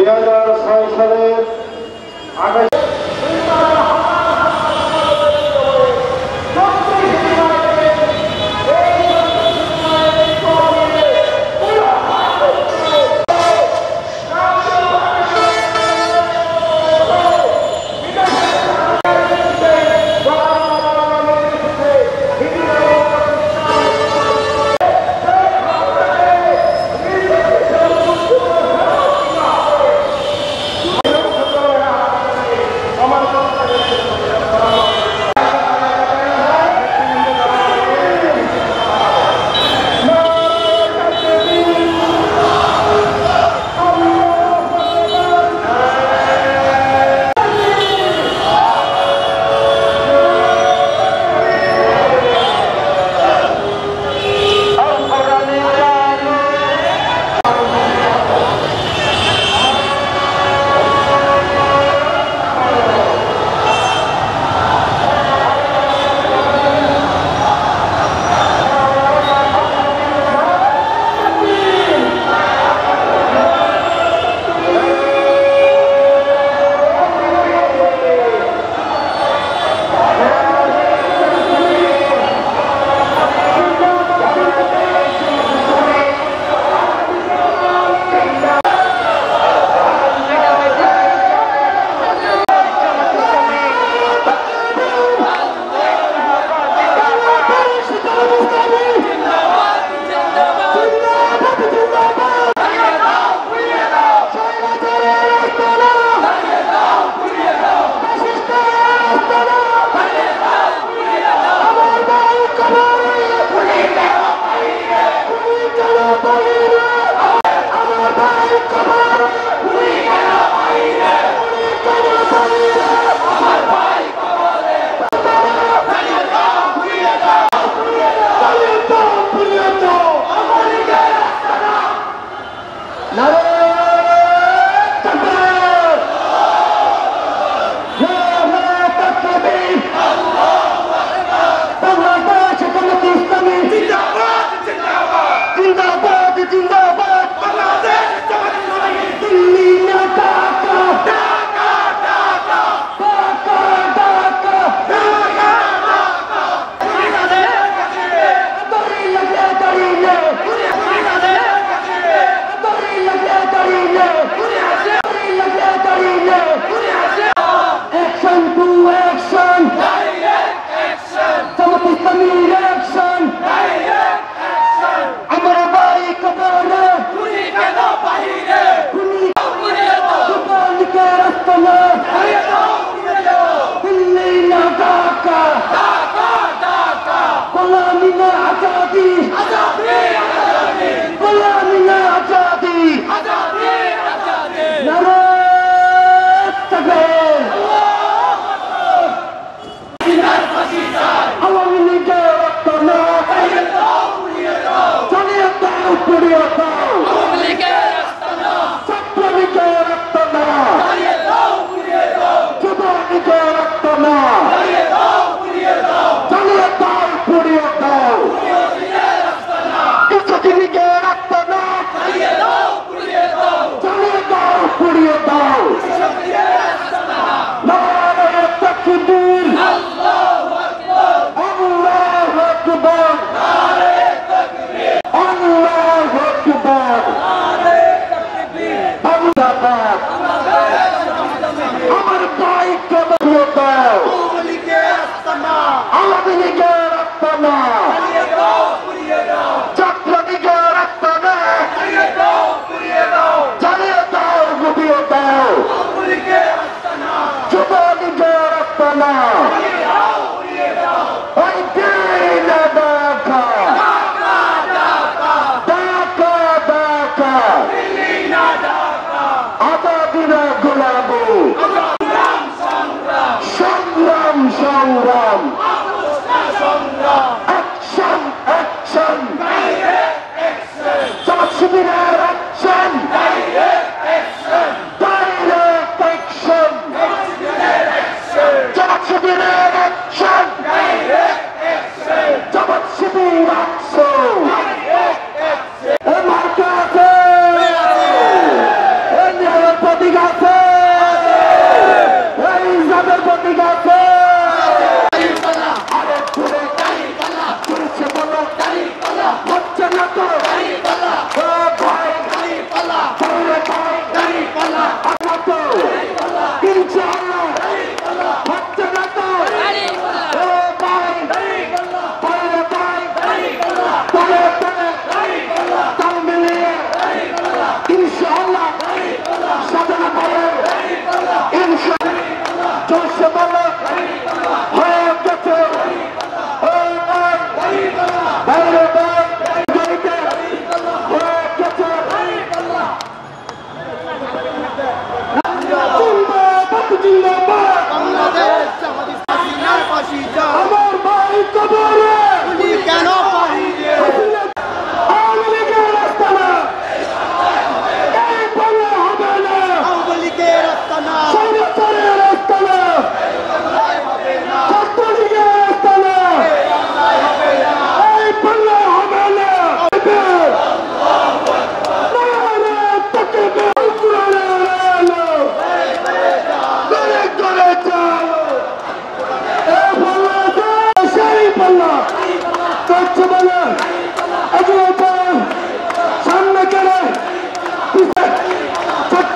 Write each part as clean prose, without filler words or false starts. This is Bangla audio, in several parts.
2006 সালের 28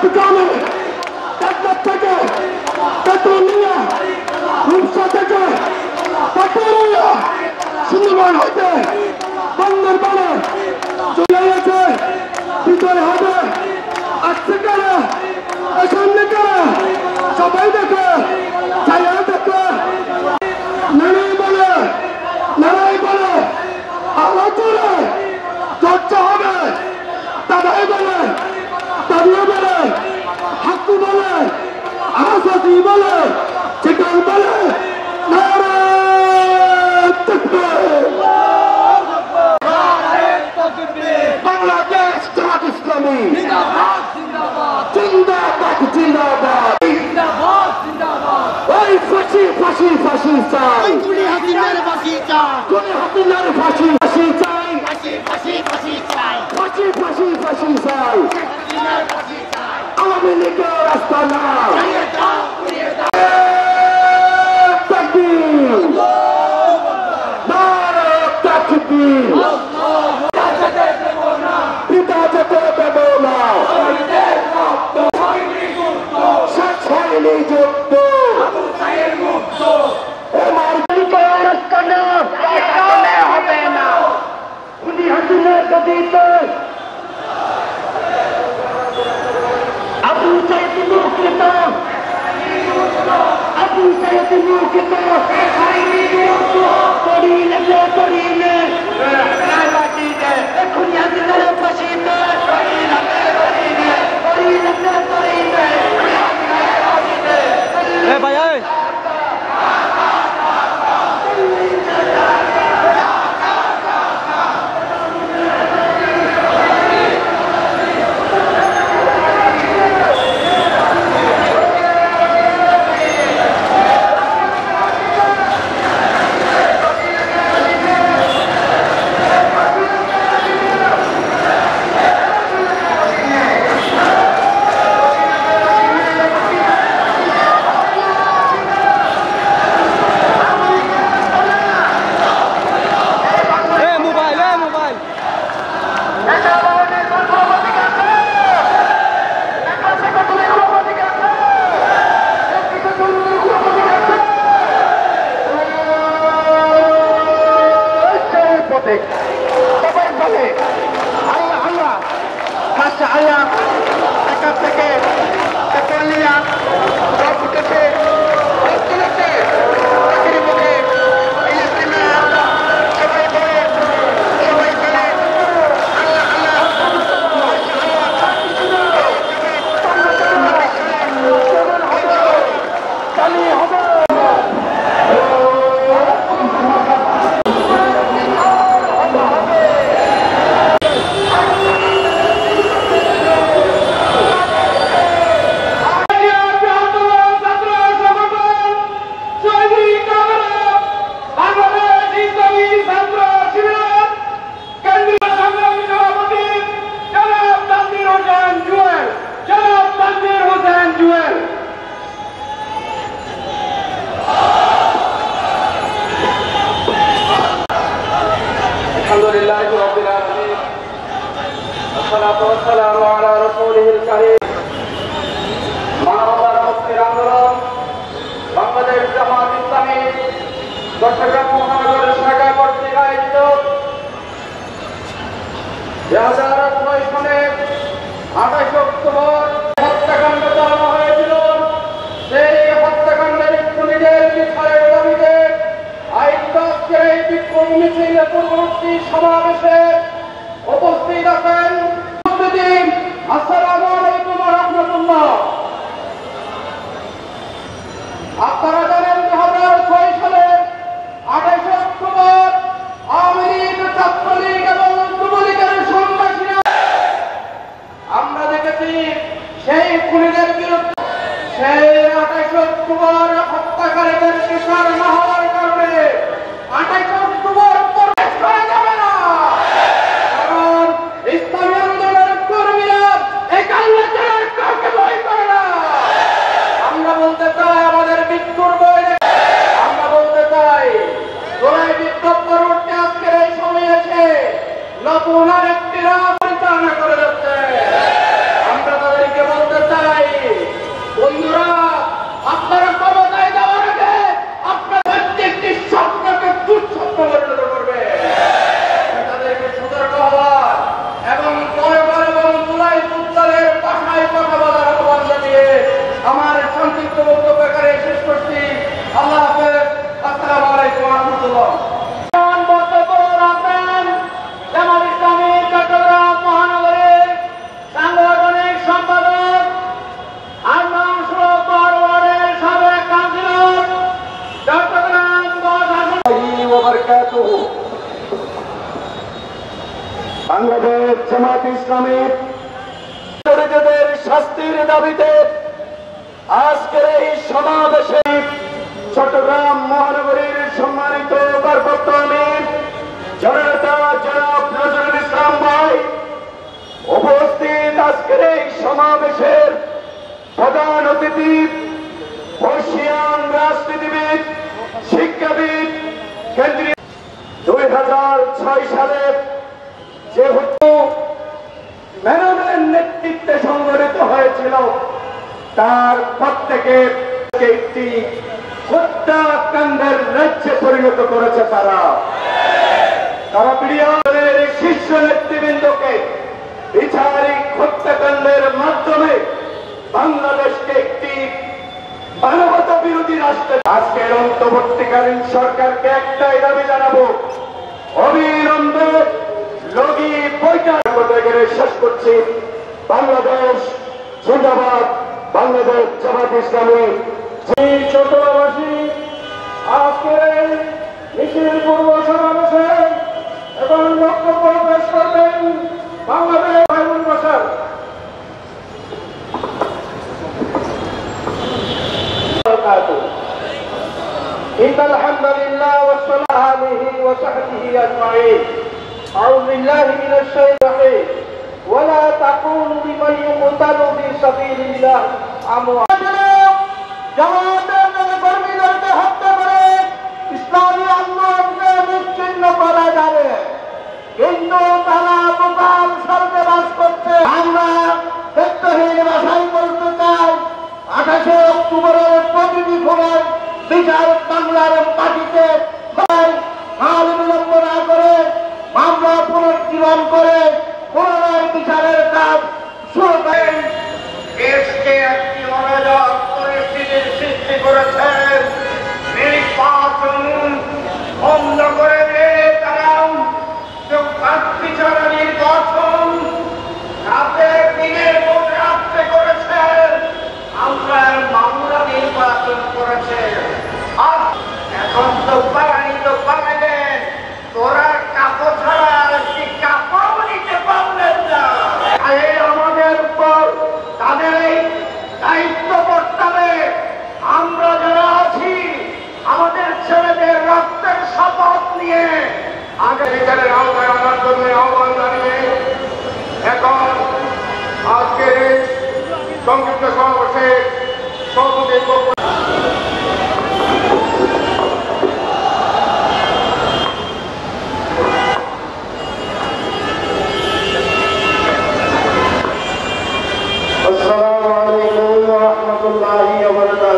চট্টগ্রামে টেকনাফ থেকে তেতুলিয়া রূপসা থেকে পাটুরিয়া সুন্দরবন হইতে বান্দরবানে চলে গেছে ভিতরে হবে আসছে কারা সামনে কারা সবাই দেখে ছায়া দেখে লড়াই বলে আলোচনা চর্চা হবে তারাই বলে তারিয়ে বলে হাক্কু বলে আসাদি বলে চিকন বলে বাংলাদেশ জামাত ইসলামী জিন্দাবাদ জিন্দাবাদ ওই ফাঁসি ফাঁসি ফাঁসি চাই কুলি হাসিনার ফাঁসি চাই কোন হাসিনার ফাঁসি ফাঁসি চাই ফাঁসি ফাঁসি ফাঁসি চাই ফাঁসি ফাঁসি ফাঁসি চাই হাসিনার ফাঁসি চাই আওয়ামী লীগের রাস্তা না চালিয়ে দাও উড়িয়ে দাও তাকবীর নারে তাকবীর পিতা যেতে দেব না শেষ হয়নি যুদ্ধ আমার হবে না উনি হাসিনের গদিতে আবু সাইদ মুকিত করিলে এখন হাসিনের ফাঁসিতে ভাই সবাই বলে আল্লাহ আল্লাহ মাসা আল্লাহ একার থেকে তেতুলিয়া সব উঠেছে তুলেছে চাকরি মুখে সবাই বলে আল্লাহ হবে الحمدلله رب العالمين والصلاة والسلام على رسوله الكريم মানবতার মুক্তির আন্দোলন বাংলাদেশ জামাত ইসলামী চট্টগ্রাম মহানগর শাখা কর্তৃক আয়োজিত 2006 সনে 28 অক্টোবর হত্যাকাণ্ড চালানো হয়েছিল। সেই হত্যাকাণ্ডের খুনিদের বিচারের দাবিতে আজকের এই বিক্ষোভ মিছিল পূর্ববর্তী সমাবেশে উপস্থিত আছেন। আসসালামু আলাইকুম ওয়া রাহমাতুল্লাহ। আপনারা জানেন 2006 সালের 28 অক্টোবর আওয়ামী লীগ, ছাত্রলীগ এবং যুবলীগের সন্ত্রাসীরা আমরা দেখেছি সেই খুনিদের বিরুদ্ধে সেই 28 অক্টোবর হত্যাকারীদের বিচার না হওয়ার কারণে 28 অক্টোবর প্রবেশ করা যাবে না। কারণ ইসলামী আন্দোলনের কর্মীরা এই কাল্লাচারের কাউকে ভয় করে না। আমরা বলতে চাই আমাদের মৃত্যুর বই, আমরা বলতে চাই জুলাই বিপ্লব পরবর্তী আজকের এই সময় এসে নতুন আরেকটি রাজ পরিচালনা করে যাচ্ছে। আমরা তাদেরকে বলতে চাই দাবিতে আজকের এই সমাবেশে চট্টগ্রাম মহানগরীর সম্মানিত ভারপ্রাপ্ত আমির জননেতা জনাব নজরুল ইসলাম ভাই উপস্থিত আজকের এই সমাবেশের প্রধান অতিথি বর্ষিয়ান রাজনীতিবিদ শিক্ষাবিদ কেন্দ্রীয় 2006 সালে যেহেতু মেননের নেতৃত্বে সংগঠিত হয়েছিল তার প্রত্যেকে একটি হত্যাকাণ্ডের রাজ্যে পরিণত করেছে তারা প্রিয়দের শীর্ষ নেতৃবৃন্দকে বিচারিক হত্যাকাণ্ডের মাধ্যমে বাংলাদেশকে একটি মানবতা বিরোধী রাষ্ট্রে আজকের অন্তর্বর্তীকালীন সরকারকে একটাই দাবি জানাবো অবিলম্বে লগি বৈঠক শেষ করছি। বাংলাদেশ জিন্দাবাদ, বাংলাদেশ জামাত ইসলামী। চট্টগ্রামবাসী আজকের এই মিছিল পূর্ব সমাবেশে এবং বক্তব্য পেশ করবেন বাংলাদেশ আইনুল বাশার। إن الحمد لله والصلاة عليه وصحبه أجمعين. أعوذ بالله من الشيطان الرجيم. ولا تقولوا لمن يقتل في سبيل الله أموات. জামাতের কর্মীদেরকে হত্যা করে ইসলামী আন্দোলনকে বিচ্ছিন্ন করা যাবে, কিন্তু তারা বোকাল স্বর্গে বাস করছে। আমরা ব্যক্তিহীন ভাষায় বলতে চাই, 28 অক্টোবরের প্রতিটি খুনের বিচার বাংলার মাটিতে হাল বিলম্ব না করে মামলা পুনর্জীবন করে পুনরায় বিচারের কাজ শুরু করেন। দেশকে একটি অরাজক পরিস্থিতির সৃষ্টি করেছেন। নির্বাচন বন্ধ করে দিয়ে তারা বিচার নির্বাচন রাতে দিনের ভোট রাত্রে করেছেন। আমরা মামলা নির্বাচন করেছে। আর এখন তো পালাইলেন, তোরা কাপড় ছাড়া কি কাপড় নিতে পারলেন না। আমাদের উপর তাদের এই দায়িত্ব বর্তাবে। আমরা যারা আছি আমাদের ছেলেদের রক্তের শপথ নিয়ে আগে বিচারের আওতায় আনার জন্য আহ্বান জানিয়ে এখন আজকের সংযুক্ত সমাবেশে সভাপতিত্ব